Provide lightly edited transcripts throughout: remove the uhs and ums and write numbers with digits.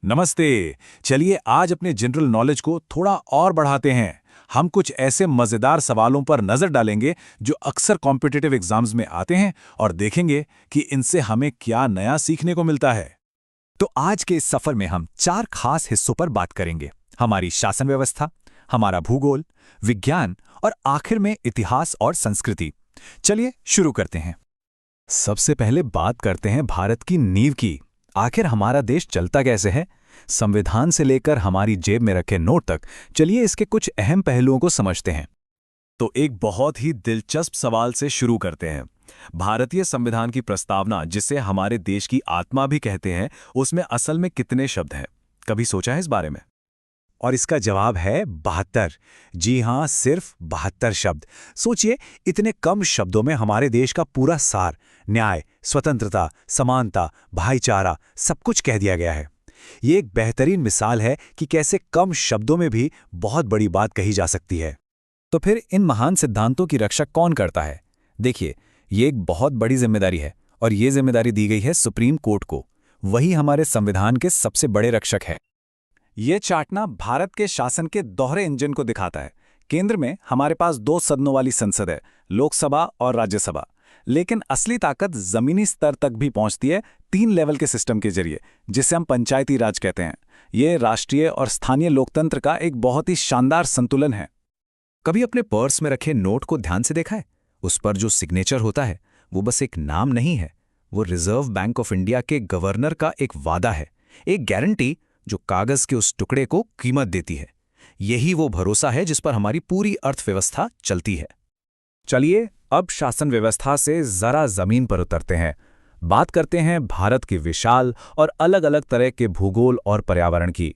नमस्ते। चलिए आज अपने जनरल नॉलेज को थोड़ा और बढ़ाते हैं। हम कुछ ऐसे मजेदार सवालों पर नजर डालेंगे जो अक्सर कॉम्पिटिटिव एग्जाम्स में आते हैं और देखेंगे कि इनसे हमें क्या नया सीखने को मिलता है। तो आज के इस सफर में हम 4 खास हिस्सों पर बात करेंगे। हमारी शासन व्यवस्था, हमारा भूगोल, विज्ञान और आखिर में इतिहास और संस्कृति। चलिए शुरू करते हैं। सबसे पहले बात करते हैं भारत की नींव की। आखिर हमारा देश चलता कैसे है? संविधान से लेकर हमारी जेब में रखे नोट तक, चलिए इसके कुछ अहम पहलुओं को समझते हैं। तो एक बहुत ही दिलचस्प सवाल से शुरू करते हैं। भारतीय संविधान की प्रस्तावना, जिसे हमारे देश की आत्मा भी कहते हैं, उसमें असल में कितने शब्द हैं? कभी सोचा है इस बारे में? और इसका जवाब है 72। जी हां, सिर्फ 72 शब्द। सोचिए, इतने कम शब्दों में हमारे देश का पूरा सार, न्याय, स्वतंत्रता, समानता, भाईचारा, सब कुछ कह दिया गया है। ये एक बेहतरीन मिसाल है कि कैसे कम शब्दों में भी बहुत बड़ी बात कही जा सकती है। तो फिर इन महान सिद्धांतों की रक्षा कौन करता है? देखिए, ये एक बहुत बड़ी जिम्मेदारी है और ये जिम्मेदारी दी गई है सुप्रीम कोर्ट को। वही हमारे संविधान के सबसे बड़े रक्षक है। ये चार्ट ना भारत के शासन के दोहरे इंजन को दिखाता है। केंद्र में हमारे पास 2 सदनों वाली संसद है, लोकसभा और राज्यसभा। लेकिन असली ताकत जमीनी स्तर तक भी पहुंचती है 3 लेवल के सिस्टम के जरिए, जिसे हम पंचायती राज कहते हैं। ये राष्ट्रीय और स्थानीय लोकतंत्र का एक बहुत ही शानदार संतुलन है। कभी अपने पर्स में रखे नोट को ध्यान से देखा है? उस पर जो सिग्नेचर होता है वो बस एक नाम नहीं है, वो रिजर्व बैंक ऑफ इंडिया के गवर्नर का एक वादा है, एक गारंटी जो कागज के उस टुकड़े को कीमत देती है। यही वो भरोसा है जिस पर हमारी पूरी अर्थव्यवस्था चलती है। चलिए अब शासन व्यवस्था से जरा जमीन पर उतरते हैं। बात करते हैं भारत के विशाल और अलग अलग तरह के भूगोल और पर्यावरण की।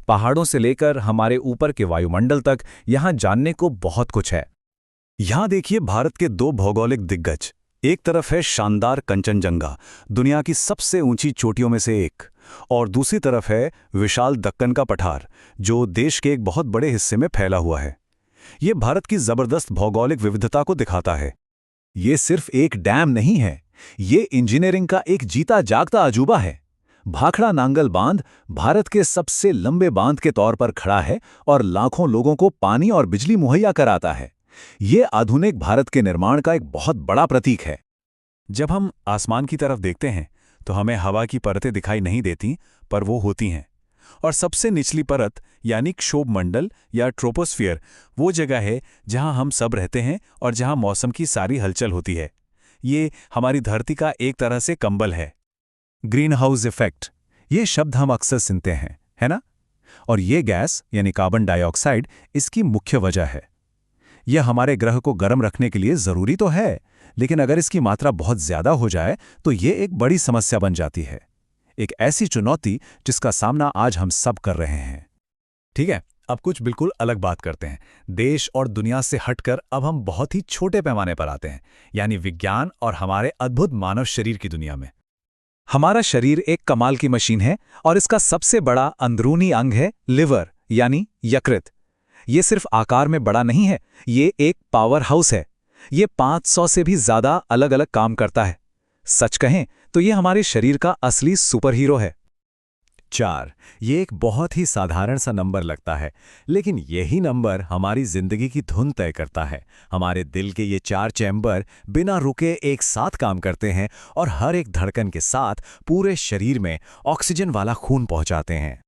पहाड़ों से लेकर हमारे ऊपर के वायुमंडल तक यहां जानने को बहुत कुछ है। यहां देखिए भारत के 2 भौगोलिक दिग्गज। एक तरफ है शानदार कंचनजंगा, दुनिया की सबसे ऊंची चोटियों में से एक, और दूसरी तरफ है विशाल दक्कन का पठार, जो देश के एक बहुत बड़े हिस्से में फैला हुआ है। ये भारत की जबरदस्त भौगोलिक विविधता को दिखाता है। ये सिर्फ एक डैम नहीं है, ये इंजीनियरिंग का एक जीता जागता अजूबा है। भाखड़ा नांगल बांध भारत के सबसे लंबे बांध के तौर पर खड़ा है और लाखों लोगों को पानी और बिजली मुहैया कराता है। ये आधुनिक भारत के निर्माण का एक बहुत बड़ा प्रतीक है। जब हम आसमान की तरफ देखते हैं तो हमें हवा की परतें दिखाई नहीं देती, पर वो होती हैं। और सबसे निचली परत यानी क्षोभ मंडल या ट्रोपोस्फियर वो जगह है जहां हम सब रहते हैं और जहां मौसम की सारी हलचल होती है। ये हमारी धरती का एक तरह से कंबल है। ग्रीन हाउस इफेक्ट, ये शब्द हम अक्सर सुनते हैं, है ना? और ये गैस यानी कार्बन डाइऑक्साइड इसकी मुख्य वजह है। यह हमारे ग्रह को गर्म रखने के लिए जरूरी तो है, लेकिन अगर इसकी मात्रा बहुत ज्यादा हो जाए तो ये एक बड़ी समस्या बन जाती है। एक ऐसी चुनौती जिसका सामना आज हम सब कर रहे हैं। ठीक है, अब कुछ बिल्कुल अलग बात करते हैं। देश और दुनिया से हटकर अब हम बहुत ही छोटे पैमाने पर आते हैं, यानी विज्ञान और हमारे अद्भुत मानव शरीर की दुनिया में। हमारा शरीर एक कमाल की मशीन है और इसका सबसे बड़ा अंदरूनी अंग है लिवर यानी यकृत। ये सिर्फ आकार में बड़ा नहीं है, ये एक पावर हाउस है। ये 500 से भी ज्यादा अलग अलग काम करता है। सच कहें तो ये हमारे शरीर का असली सुपर हीरो है। 4, ये एक बहुत ही साधारण सा नंबर लगता है, लेकिन यही नंबर हमारी जिंदगी की धुन तय करता है। हमारे दिल के ये 4 चैम्बर बिना रुके एक साथ काम करते हैं और हर एक धड़कन के साथ पूरे शरीर में ऑक्सीजन वाला खून पहुंचाते हैं।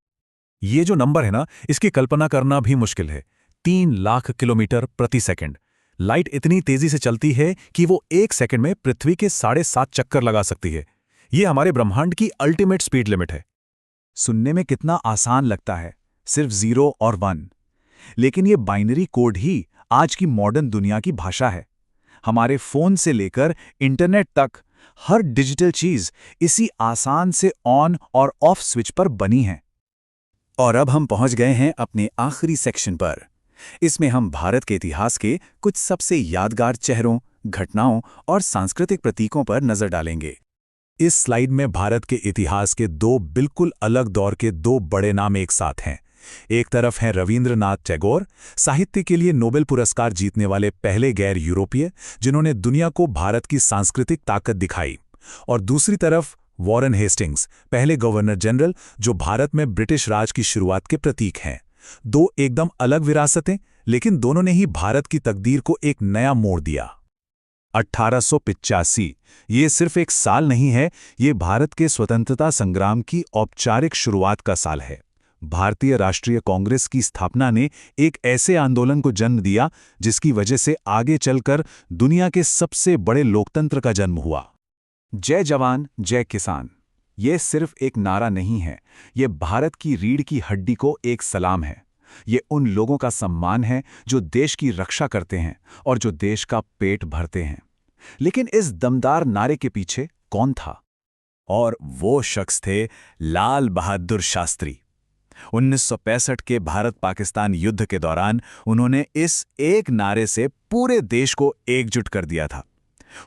ये जो नंबर है ना, इसकी कल्पना करना भी मुश्किल है। 3 लाख किलोमीटर प्रति सेकंड। लाइट इतनी तेजी से चलती है कि वो 1 सेकंड में पृथ्वी के 7.5 चक्कर लगा सकती है। ये हमारे ब्रह्मांड की अल्टीमेट स्पीड लिमिट है। सुनने में कितना आसान लगता है, सिर्फ 0 और 1। लेकिन ये बाइनरी कोड ही आज की मॉडर्न दुनिया की भाषा है। हमारे फोन से लेकर इंटरनेट तक हर डिजिटल चीज इसी आसान से ऑन और ऑफ स्विच पर बनी है। और अब हम पहुंच गए हैं अपने आखिरी सेक्शन पर। इसमें हम भारत के इतिहास के कुछ सबसे यादगार चेहरों, घटनाओं और सांस्कृतिक प्रतीकों पर नजर डालेंगे। इस स्लाइड में भारत के इतिहास के 2 बिल्कुल अलग दौर के 2 बड़े नाम एक साथ हैं। एक तरफ हैं रविंद्रनाथ टैगोर, साहित्य के लिए नोबेल पुरस्कार जीतने वाले पहले गैर यूरोपीय जिन्होंने दुनिया को भारत की सांस्कृतिक ताकत दिखाई, और दूसरी तरफ वॉरेन हेस्टिंग्स, पहले गवर्नर जनरल जो भारत में ब्रिटिश राज की शुरुआत के प्रतीक हैं। दो एकदम अलग विरासतें, लेकिन दोनों ने ही भारत की तकदीर को एक नया मोड़ दिया। 1885 ये सिर्फ एक साल नहीं है, ये भारत के स्वतंत्रता संग्राम की औपचारिक शुरुआत का साल है। भारतीय राष्ट्रीय कांग्रेस की स्थापना ने एक ऐसे आंदोलन को जन्म दिया जिसकी वजह से आगे चलकर दुनिया के सबसे बड़े लोकतंत्र का जन्म हुआ। जय जवान जय किसान ये सिर्फ एक नारा नहीं है, ये भारत की रीढ़ की हड्डी को एक सलाम है। ये उन लोगों का सम्मान है जो देश की रक्षा करते हैं और जो देश का पेट भरते हैं। लेकिन इस दमदार नारे के पीछे कौन था? और वो शख्स थे लाल बहादुर शास्त्री। 1965 के भारत-पाकिस्तान युद्ध के दौरान उन्होंने इस एक नारे से पूरे देश को एकजुट कर दिया था।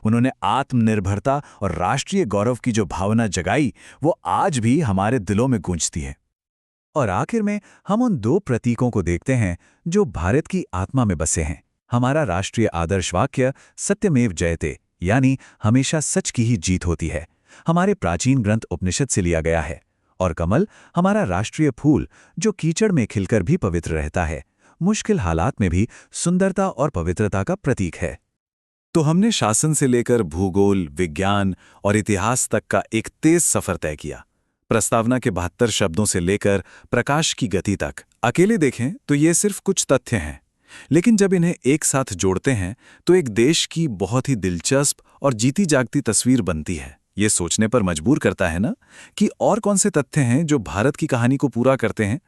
उन्होंने आत्मनिर्भरता और राष्ट्रीय गौरव की जो भावना जगाई, वो आज भी हमारे दिलों में गूंजती है। और आखिर में हम उन दो प्रतीकों को देखते हैं जो भारत की आत्मा में बसे हैं। हमारा राष्ट्रीय आदर्श वाक्य सत्यमेव जयते, यानी हमेशा सच की ही जीत होती है, हमारे प्राचीन ग्रंथ उपनिषद से लिया गया है। और कमल, हमारा राष्ट्रीय फूल जो कीचड़ में खिलकर भी पवित्र रहता है, मुश्किल हालात में भी सुंदरता और पवित्रता का प्रतीक है। तो हमने शासन से लेकर भूगोल, विज्ञान और इतिहास तक का एक तेज सफर तय किया। प्रस्तावना के 72 शब्दों से लेकर प्रकाश की गति तक अकेले देखें तो ये सिर्फ कुछ तथ्य हैं, लेकिन जब इन्हें एक साथ जोड़ते हैं तो एक देश की बहुत ही दिलचस्प और जीती जागती तस्वीर बनती है। ये सोचने पर मजबूर करता है ना कि और कौन से तथ्य हैं जो भारत की कहानी को पूरा करते हैं।